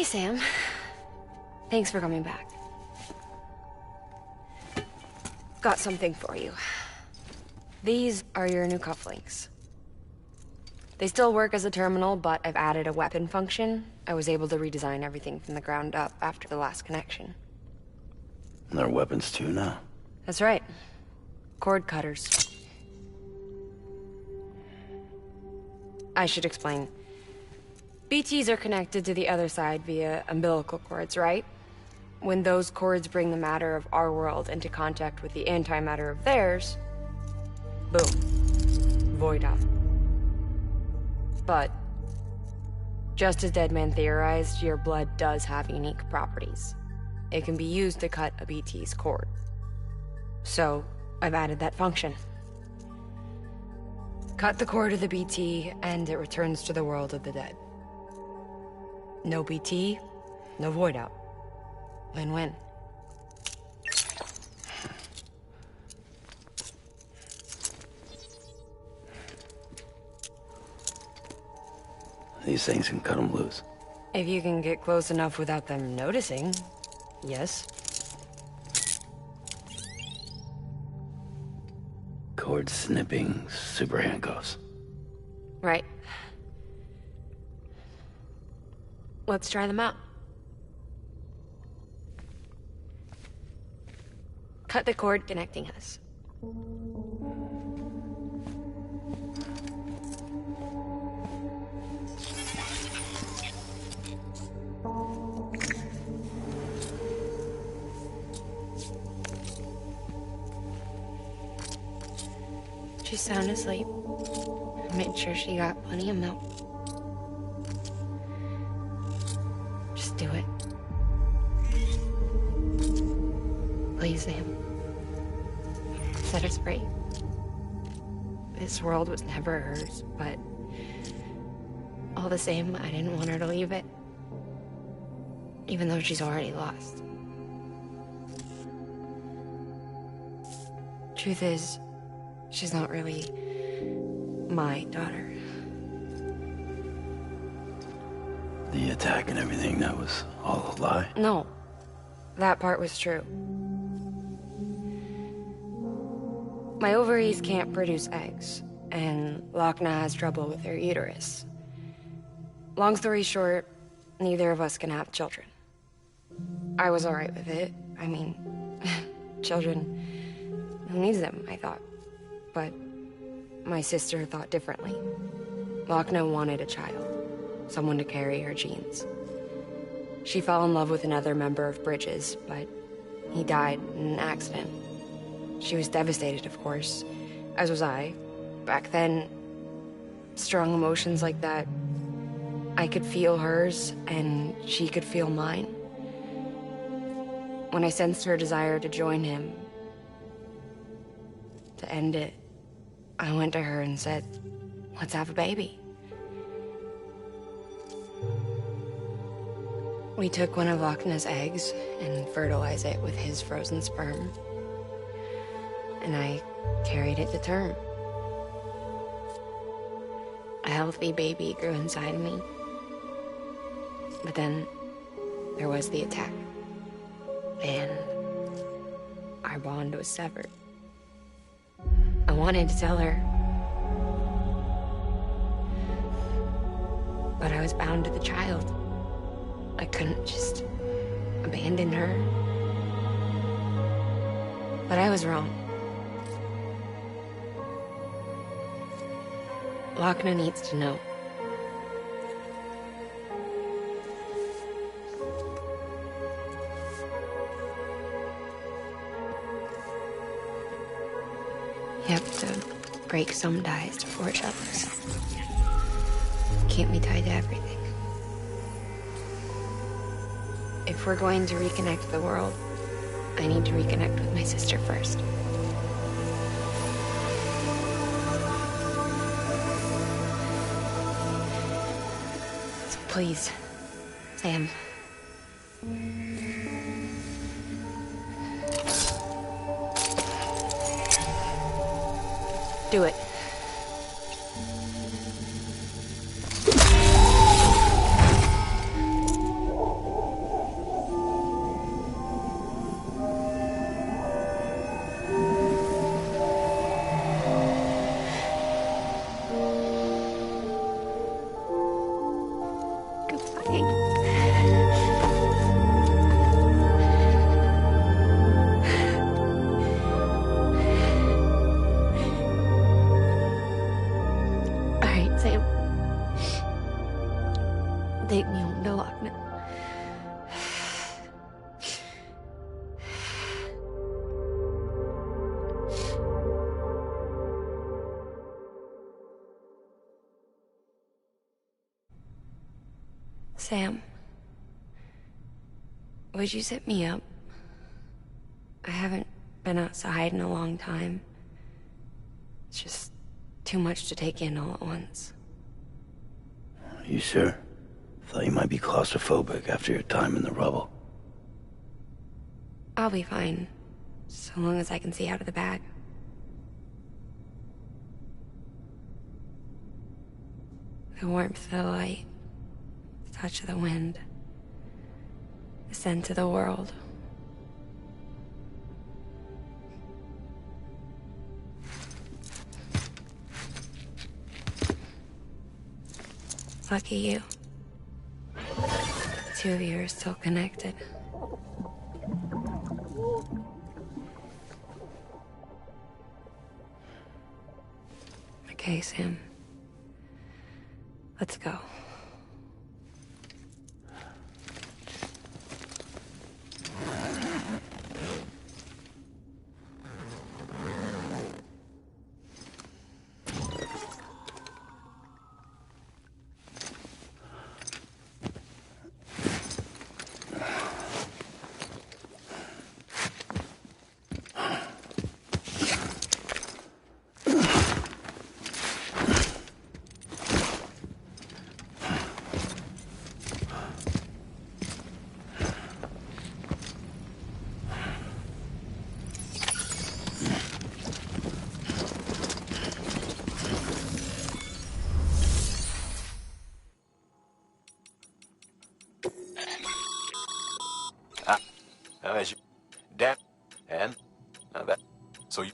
Hey, Sam. Thanks for coming back. Got something for you. These are your new cufflinks. They still work as a terminal, but I've added a weapon function. I was able to redesign everything from the ground up after the last connection. And they're weapons too now? That's right. Cord cutters. I should explain. BTs are connected to the other side via umbilical cords, right? When those cords bring the matter of our world into contact with the antimatter of theirs, boom. Void out. But, just as Deadman theorized, your blood does have unique properties. It can be used to cut a BT's cord. So, I've added that function. Cut the cord of the BT, and it returns to the world of the dead. No BT, no void out. Win-win. These things can cut them loose. If you can get close enough without them noticing, yes. Cord snipping super handcuffs. Right. Let's try them out. Cut the cord connecting us. She's sound asleep. I made sure she got plenty of milk. Just do it. Please, Sam. Set her free. This world was never hers, but all the same, I didn't want her to leave it. Even though she's already lost. Truth is, she's not really my daughter. The attack and everything, that was all a lie? No. That part was true. My ovaries can't produce eggs, and Lochna has trouble with her uterus. Long story short, neither of us can have children. I was alright with it. I mean, children, who needs them, I thought. But my sister thought differently. Lochna wanted a child, someone to carry her genes. She fell in love with another member of Bridges, but he died in an accident. She was devastated, of course, as was I. Back then, strong emotions like that, I could feel hers, and she could feel mine. When I sensed her desire to join him, to end it, I went to her and said, let's have a baby. We took one of Lochna's eggs and fertilized it with his frozen sperm. And I carried it to term. A healthy baby grew inside me. But then there was the attack. And our bond was severed. I wanted to tell her. But I was bound to the child. I couldn't just abandon her. But I was wrong. Lochna needs to know. You have to break some ties to forge others. Can't be tied to everything. If we're going to reconnect the world, I need to reconnect with my sister first. So please, Sam. Do it. Alright, Sam. Take me home to Lockman. Sam, would you sit me up? I haven't been outside in a long time. It's just too much to take in all at once. You sure? Thought you might be claustrophobic after your time in the rubble. I'll be fine, so long as I can see out of the bag. The warmth of the light, the touch of the wind, the scent of the world. Lucky you. The two of you are still connected. Okay, Sam. Let's go. As you, Dan, and now that, so you.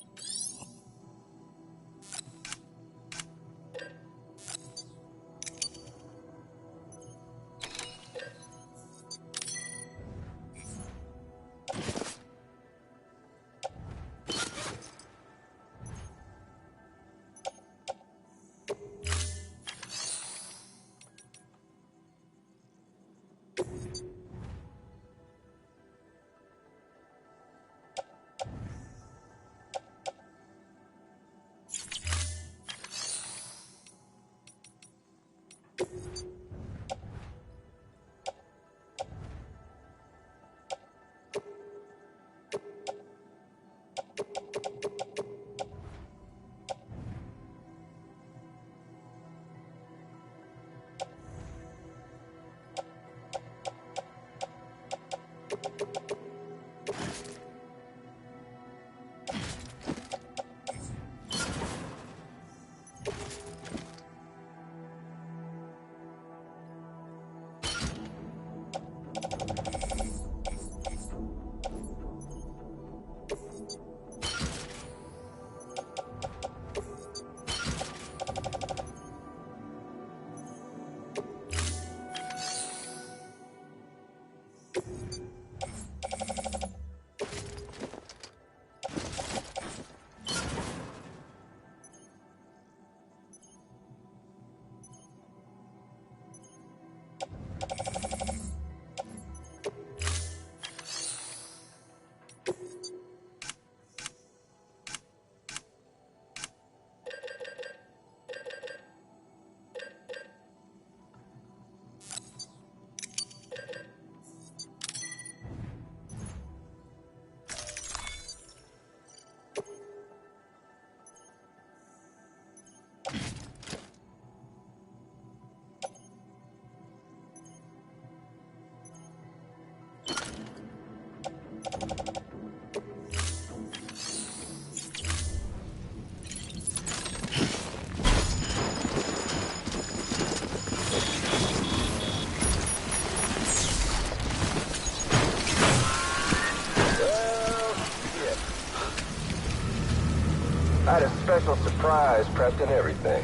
I had a special surprise prepped and everything.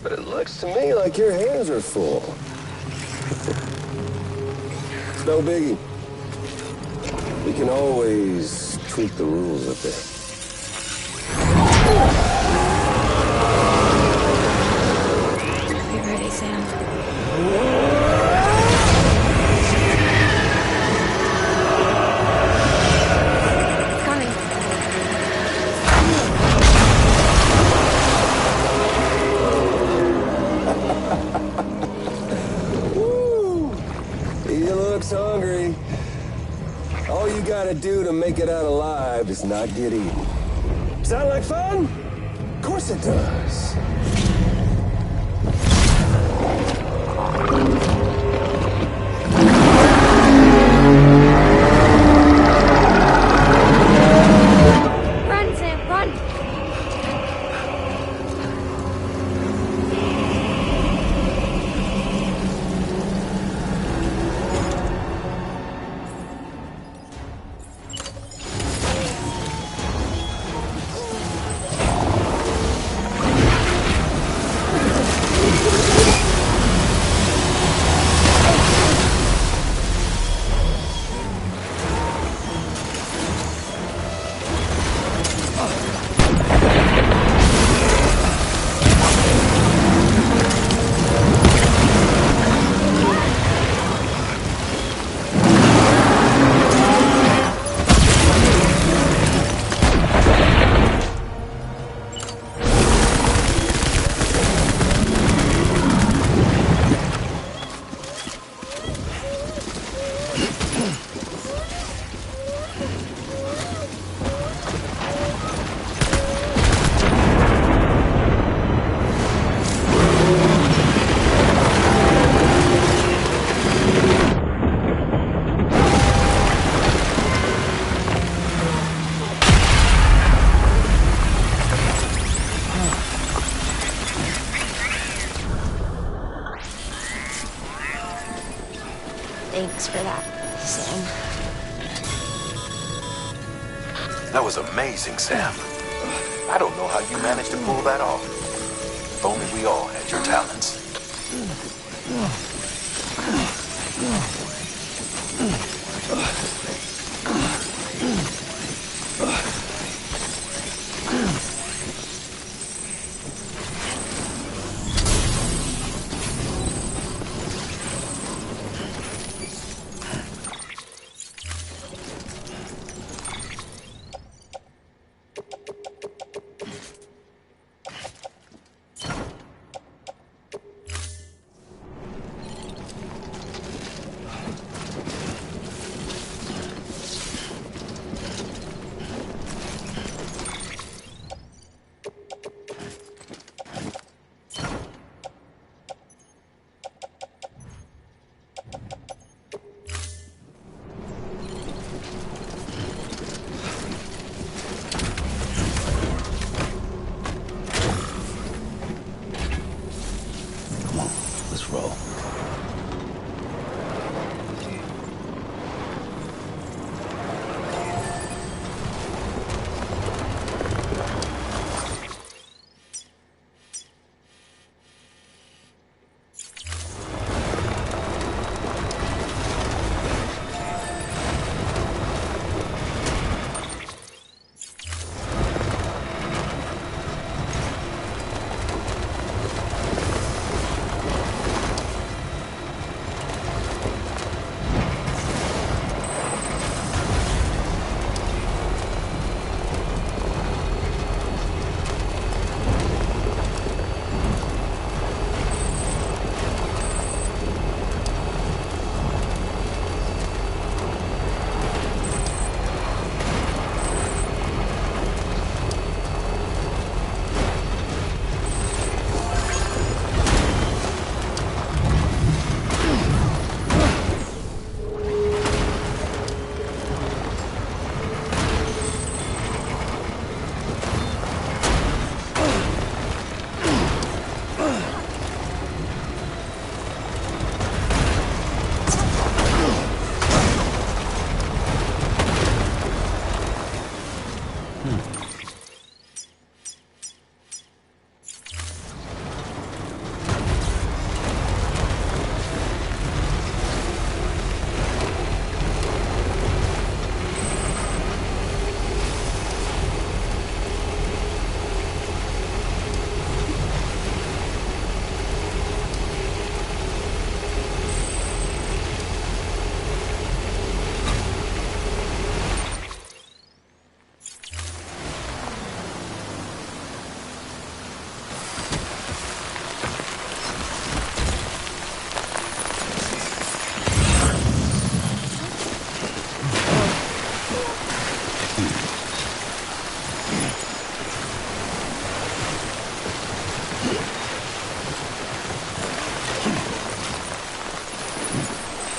But it looks to me like your hands are full. It's no biggie. We can always tweak the rules a bit. Be ready, Sam. Coming. Woo! He looks hungry. All you gotta do to make it out alive is not get eaten. Sound like fun? Of course it does. Run, Sam, run! Thanks for that, Sam. That was amazing, Sam. I don't know how you managed to pull that off. If only we all had your talents.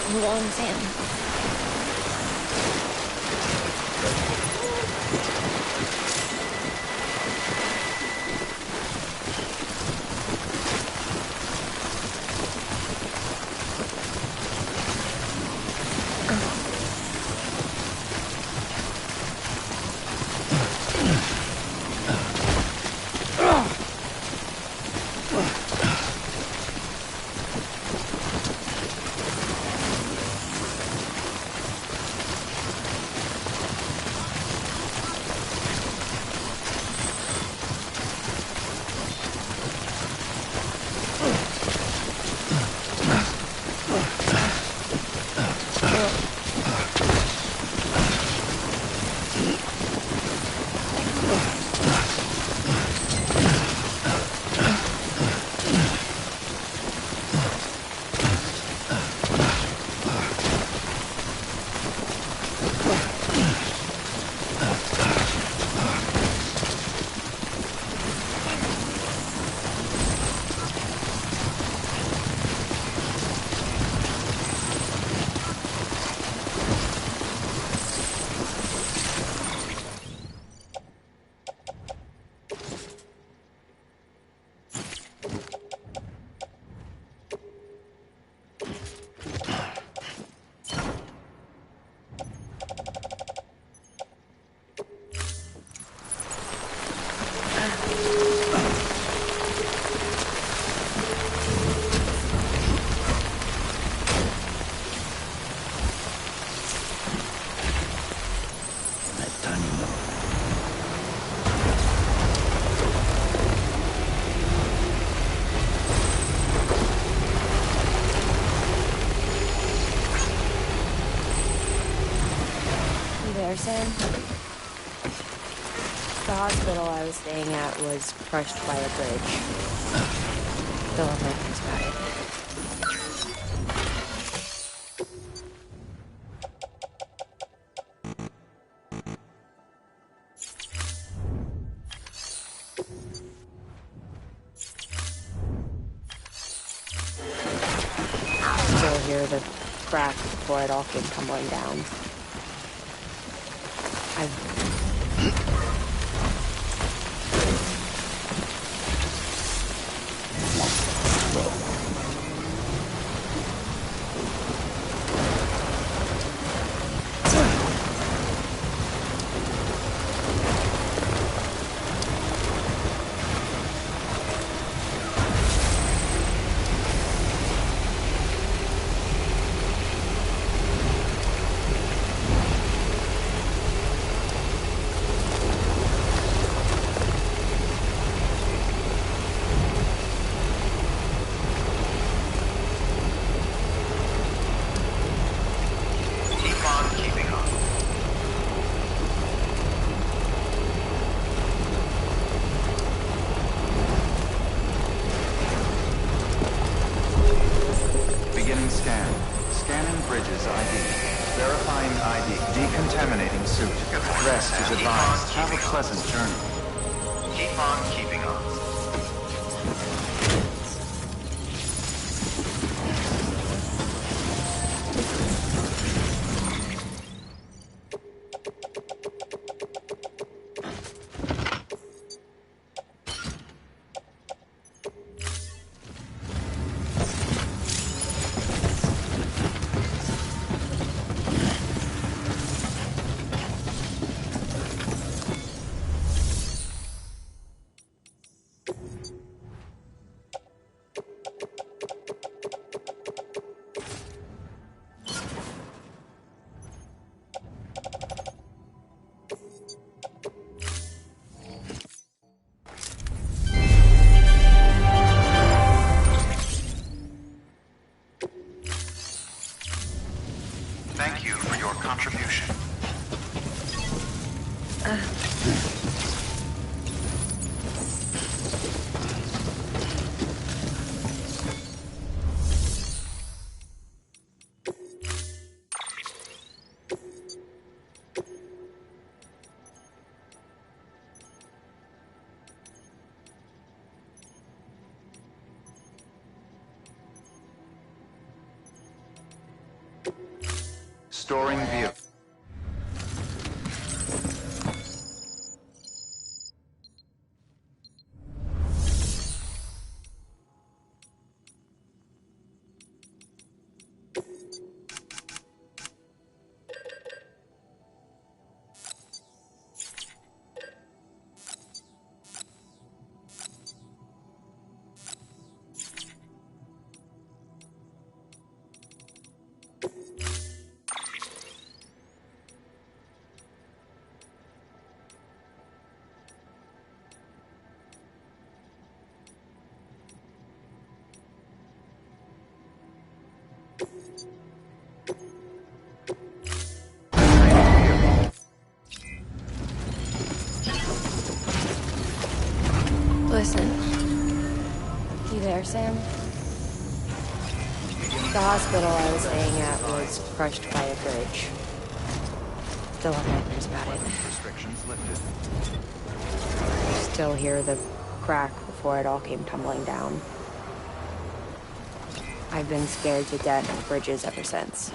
Hold on, Sam. That tiny note. You there, Sam? The hospital I was staying at was crushed by a bridge. Still have nightmares about it. Still hear the crack before it all came tumbling down. I've Keep on keeping on. Beginning scan. Scanning bridges ID. Verifying ID. Decontaminating suit. Rest is advised. Have a pleasant journey. Keep on keeping on. Thank you for your contribution. Restoring view. Listen. You there, Sam? The hospital I was staying at was crushed by a bridge. Still have nightmares about it. Restrictions lifted. Still hear the crack before it all came tumbling down. I've been scared to death of bridges ever since.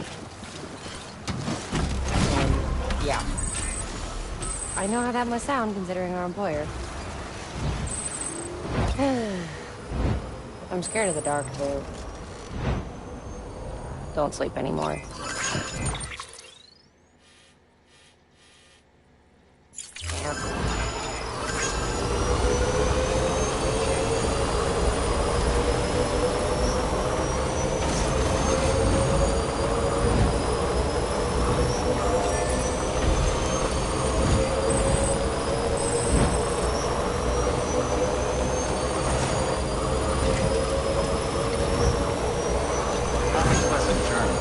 And, yeah. I know how that must sound considering our employer. I'm scared of the dark, too. Don't sleep anymore. Pleasant journey.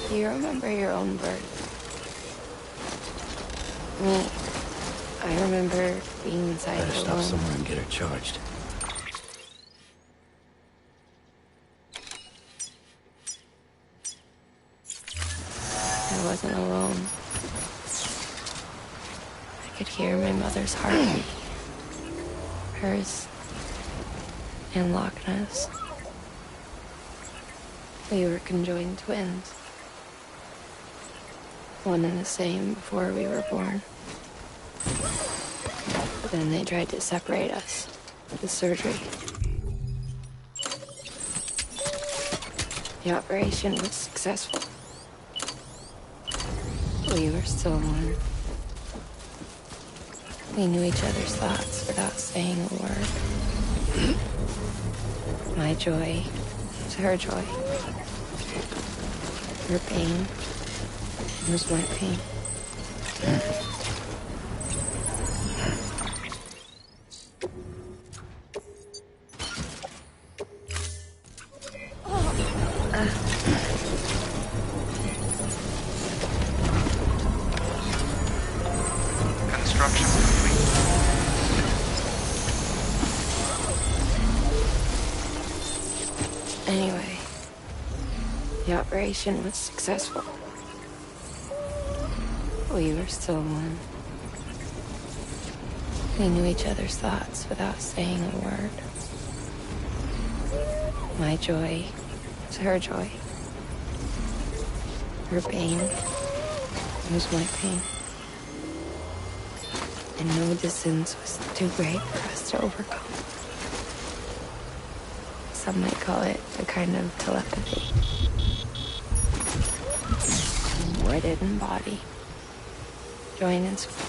Do you remember your own birth? Me, I remember being inside Better the stop womb. somewhere and get her charged. I wasn't alone. I could hear my mother's heartbeat. Hers and Loch Ness. We were conjoined twins. One and the same before we were born. But then they tried to separate us with surgery. The operation was successful. We were still one. We knew each other's thoughts without saying a word. My joy was her joy. Her pain was my pain. Construction complete. Anyway, the operation was successful. We were still one. We knew each other's thoughts without saying a word. My joy was her joy. Her pain was my pain. And no distance was too great for us to overcome. Some might call it a kind of telepathy. Wedded in body. Joined in spirit.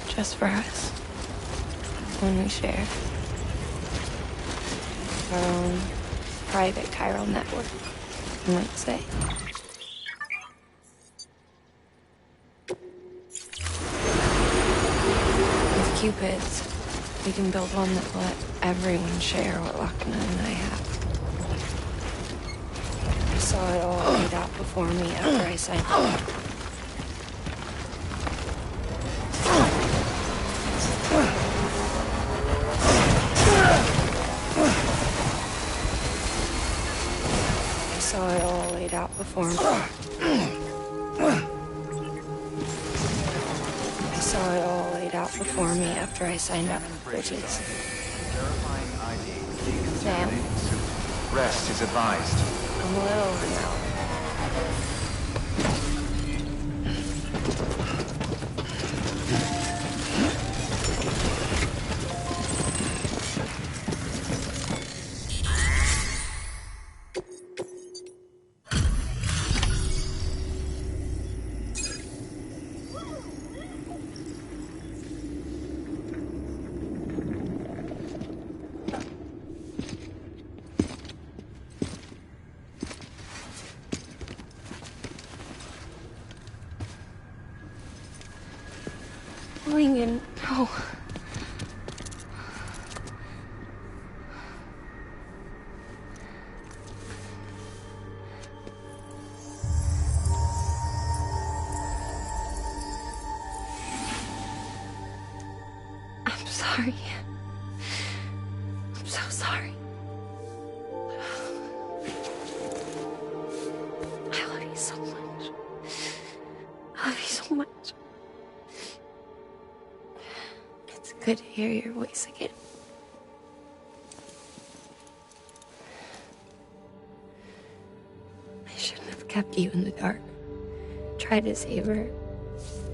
Just for us. One we shared. Our own private chiral network, you might say. With Cupids, we can build one that will let everyone share what Lochna and I have. I saw it all laid out before me after I signed up. Saw it all laid out before me. I saw it all laid out before me after I signed up for bridges. Verifying ID. Sam, Decontaminating suit. Rest is advised. I'm a little worn out. Lincoln, no. I'm sorry. I'm so sorry. I love you so much. I love you so much. It's good to hear your voice again. I shouldn't have kept you in the dark. Tried to save her.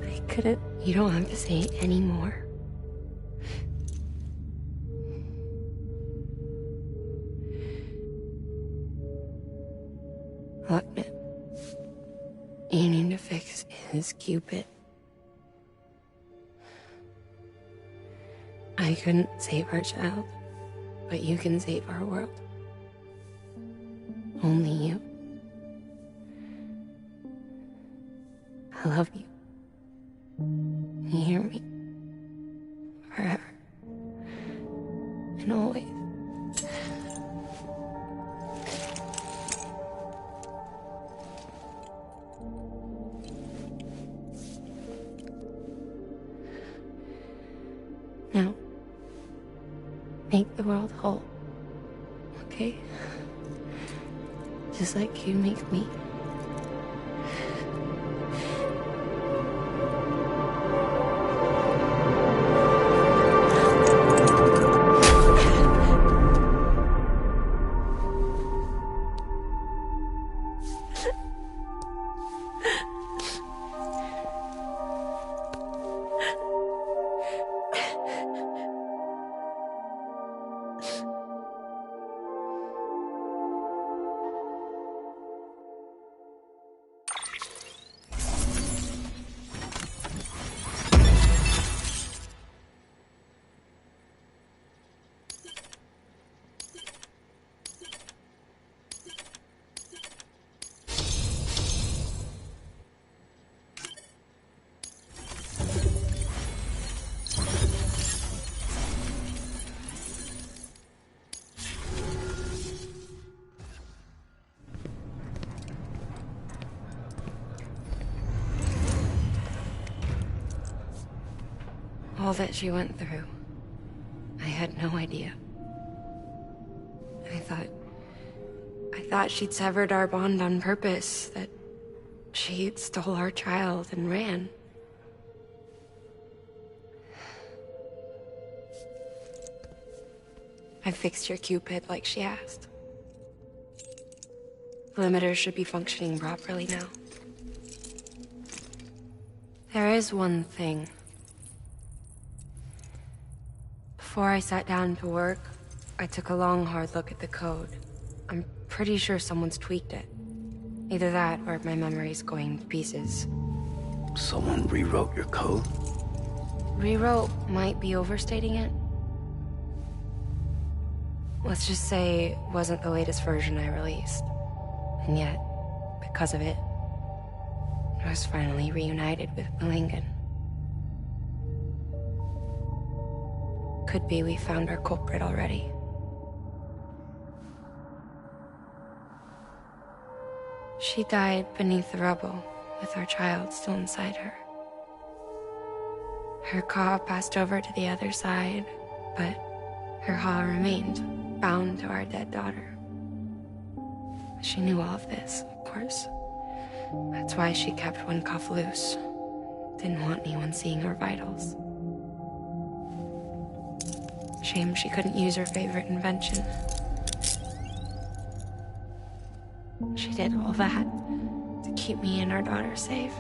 I couldn't. You don't have to say it anymore. Look, man. You need to fix his Cupid. I couldn't save our child, but you can save our world. Only you. I love you. You hear me? Forever. And always. Now, make the world whole, okay? Just like you make me. All that she went through, I had no idea. I thought she'd severed our bond on purpose, that she stole our child and ran. I fixed your Cupid like she asked. The limiter should be functioning properly now. There is one thing. Before I sat down to work, I took a long, hard look at the code. I'm pretty sure someone's tweaked it. Either that, or my memory's going to pieces. Someone rewrote your code? Rewrote might be overstating it. Let's just say it wasn't the latest version I released. And yet, because of it, I was finally reunited with Lincoln. Could be we found our culprit already. She died beneath the rubble, with our child still inside her. Her Ka passed over to the other side, but her Ha remained, bound to our dead daughter. She knew all of this, of course. That's why she kept one cuff loose. Didn't want anyone seeing her vitals. Shame she couldn't use her favorite invention. She did all that to keep me and our daughter safe.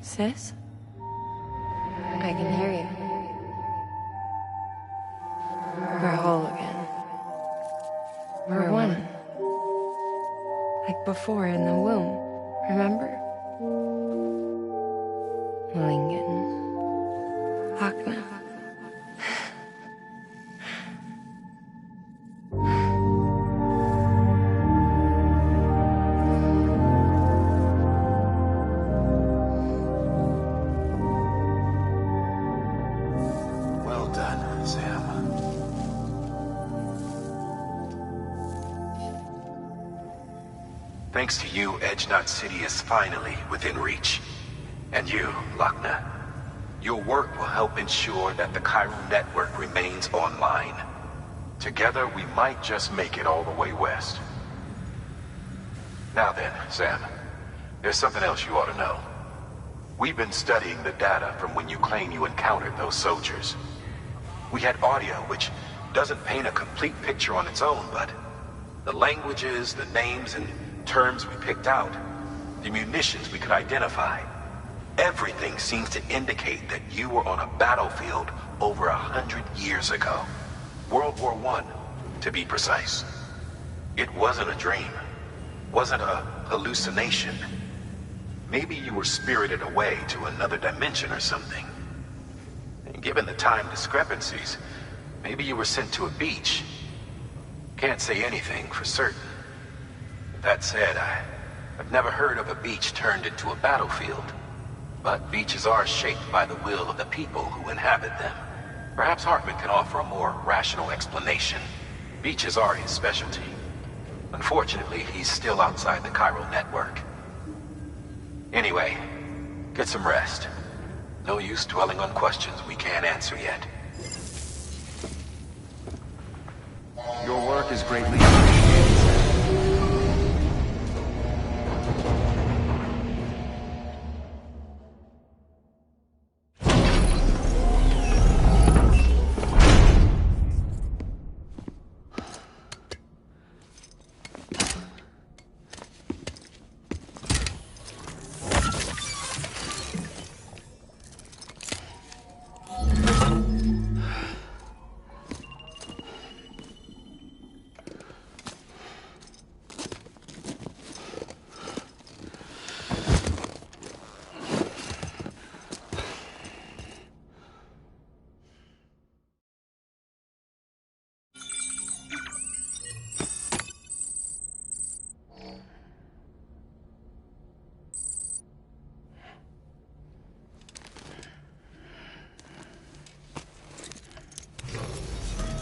Sis? I can hear you. We're whole again. We're one. Like before in the womb, remember? Lingen. Lochna. Well done, Sam. Thanks to you, Edgenut City is finally within reach. And you, Lochna. Your work will help ensure that the Chiral network remains online. Together, we might just make it all the way west. Now then, Sam, there's something else you ought to know. We've been studying the data from when you claim you encountered those soldiers. We had audio, which doesn't paint a complete picture on its own, but the languages, the names, and terms we picked out, the munitions we could identify, everything seems to indicate that you were on a battlefield over 100 years ago. World War I, to be precise. It wasn't a dream. Wasn't a hallucination. Maybe you were spirited away to another dimension or something. And given the time discrepancies, maybe you were sent to a beach. Can't say anything for certain. That said, I've never heard of a beach turned into a battlefield. But beaches are shaped by the will of the people who inhabit them. Perhaps Hartman can offer a more rational explanation. Beaches are his specialty. Unfortunately, he's still outside the Chiral network. Anyway, get some rest. No use dwelling on questions we can't answer yet. Your work is greatly appreciated, Sam.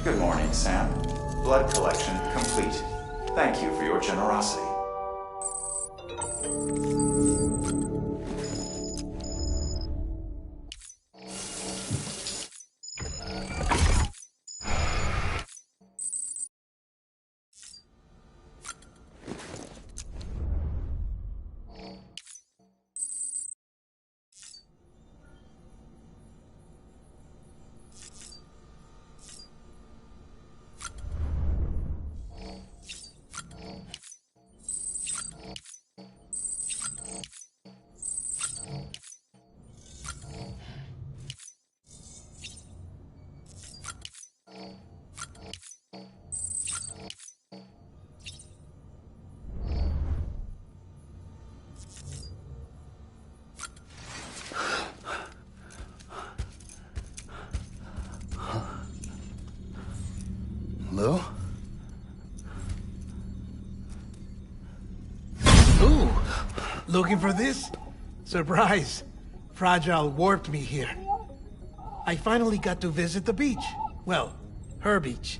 Good morning, Sam. Blood collection complete. Thank you for your generosity. Hello? Ooh, looking for this? Surprise. Fragile warped me here. I finally got to visit the beach. Well, her beach.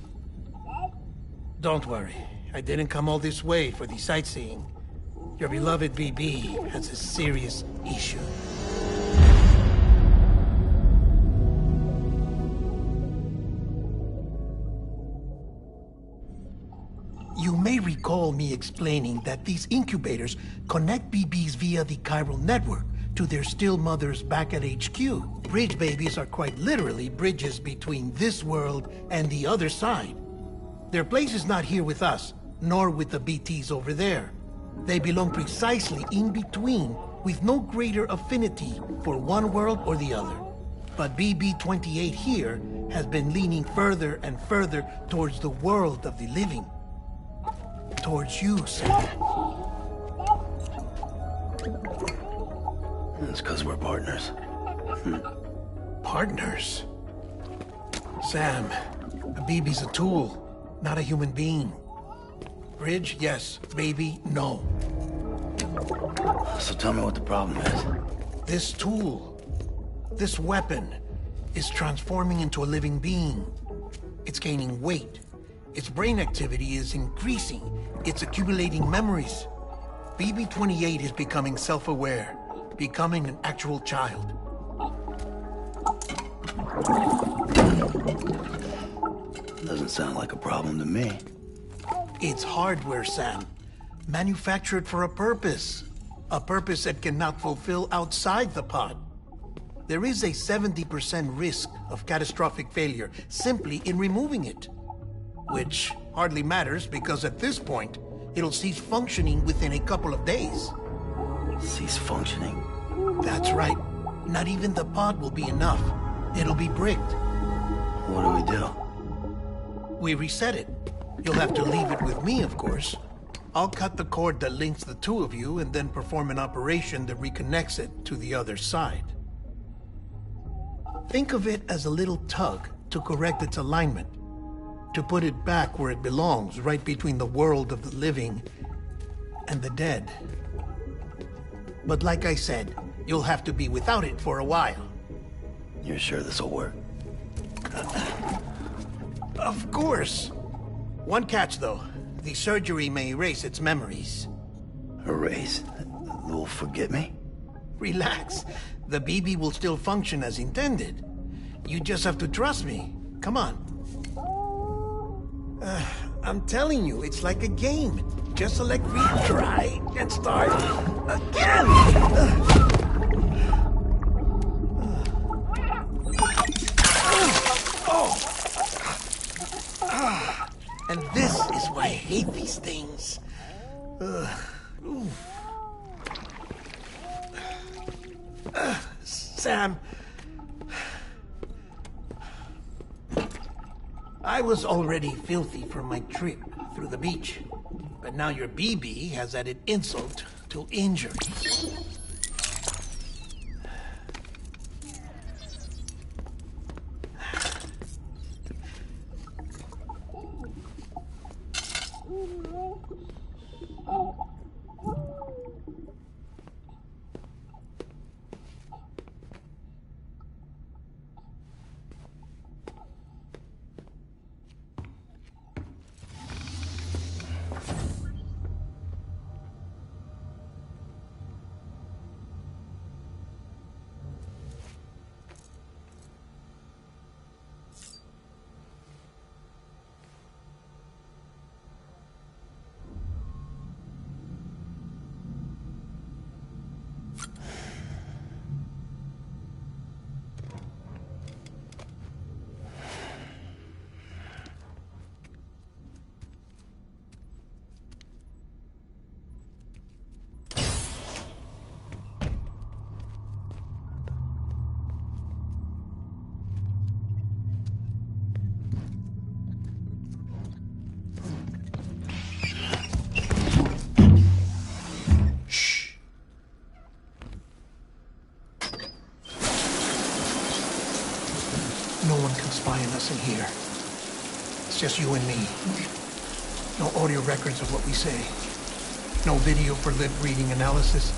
Don't worry, I didn't come all this way for the sightseeing. Your beloved BB has a serious issue. You may recall me explaining that these incubators connect BBs via the chiral network to their still mothers back at HQ. Bridge babies are quite literally bridges between this world and the other side. Their place is not here with us, nor with the BTs over there. They belong precisely in between, with no greater affinity for one world or the other. But BB-28 here has been leaning further and further towards the world of the living. Towards you, Sam. It's because we're partners. Partners? Sam, a BB's a tool, not a human being. Bridge, yes. Baby, no. So tell me what the problem is. This tool, this weapon, is transforming into a living being. It's gaining weight. Its brain activity is increasing. It's accumulating memories. BB-28 is becoming self-aware, becoming an actual child. Doesn't sound like a problem to me. It's hardware, Sam. Manufactured for a purpose. A purpose that cannot fulfill outside the pod. There is a 70% risk of catastrophic failure simply in removing it. Which hardly matters because at this point, it'll cease functioning within a couple of days. Cease functioning? That's right. Not even the pod will be enough. It'll be bricked. What do we do? We reset it. You'll have to leave it with me, of course. I'll cut the cord that links the two of you and then perform an operation that reconnects it to the other side. Think of it as a little tug to correct its alignment, to put it back where it belongs, right between the world of the living and the dead. But like I said, you'll have to be without it for a while. You're sure this'll work? Of course. One catch, though. The surgery may erase its memories. Erase? They'll forget me? Relax. The BB will still function as intended. You just have to trust me. Come on. I'm telling you, it's like a game. Just select retry and start again. And this is why I hate these things. Sam, I was already filthy from my trip through the beach, but now your BB has added insult to injury. No one can spy on us in here. It's just you and me. No audio records of what we say. No video for lip reading analysis.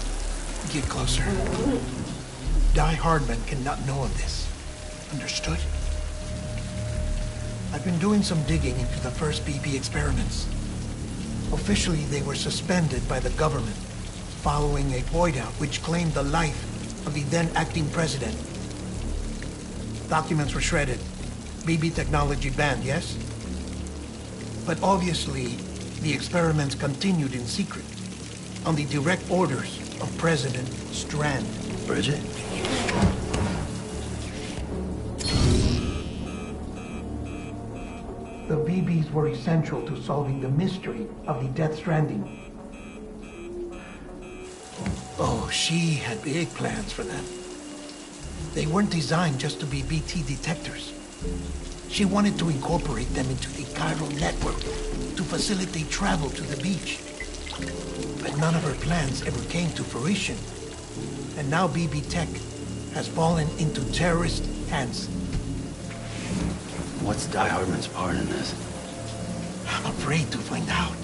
Get closer. Die Hardman cannot know of this. Understood? I've been doing some digging into the first BB experiments. Officially, they were suspended by the government following a void out which claimed the life of the then acting president. Documents were shredded. BB technology banned, yes? But obviously, the experiments continued in secret, on the direct orders of President Strand. Bridget? The BBs were essential to solving the mystery of the Death Stranding. Oh, she had big plans for them. They weren't designed just to be BT detectors. She wanted to incorporate them into the chiral network to facilitate travel to the beach. But none of her plans ever came to fruition. And now BB Tech has fallen into terrorist hands. What's Die Hardman's part in this? I'm afraid to find out.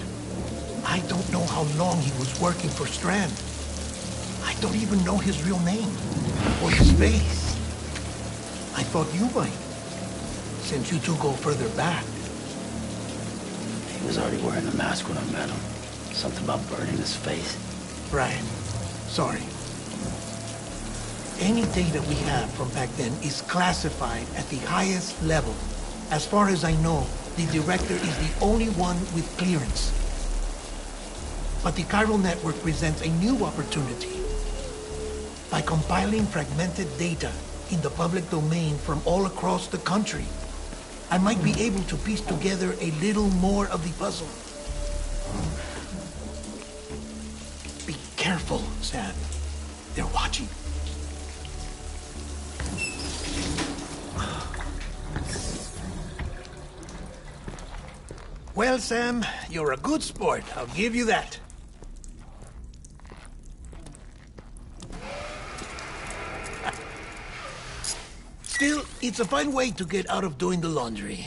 I don't know how long he was working for Strand. I don't even know his real name or his face. I thought you might, since you two go further back. He was already wearing the mask when I met him. Something about burning his face. Right. Sorry. Any data we have from back then is classified at the highest level. As far as I know, the director is the only one with clearance. But the chiral network presents a new opportunity. By compiling fragmented data in the public domain from all across the country, I might be able to piece together a little more of the puzzle. Be careful, Sam. They're watching. Well, Sam, you're a good sport. I'll give you that. Still, it's a fine way to get out of doing the laundry.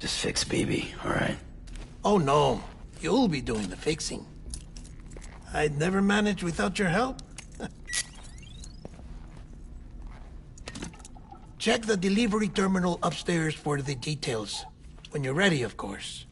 Just fix BB, all right? Oh, no. You'll be doing the fixing. I'd never manage without your help. Check the delivery terminal upstairs for the details. When you're ready, of course.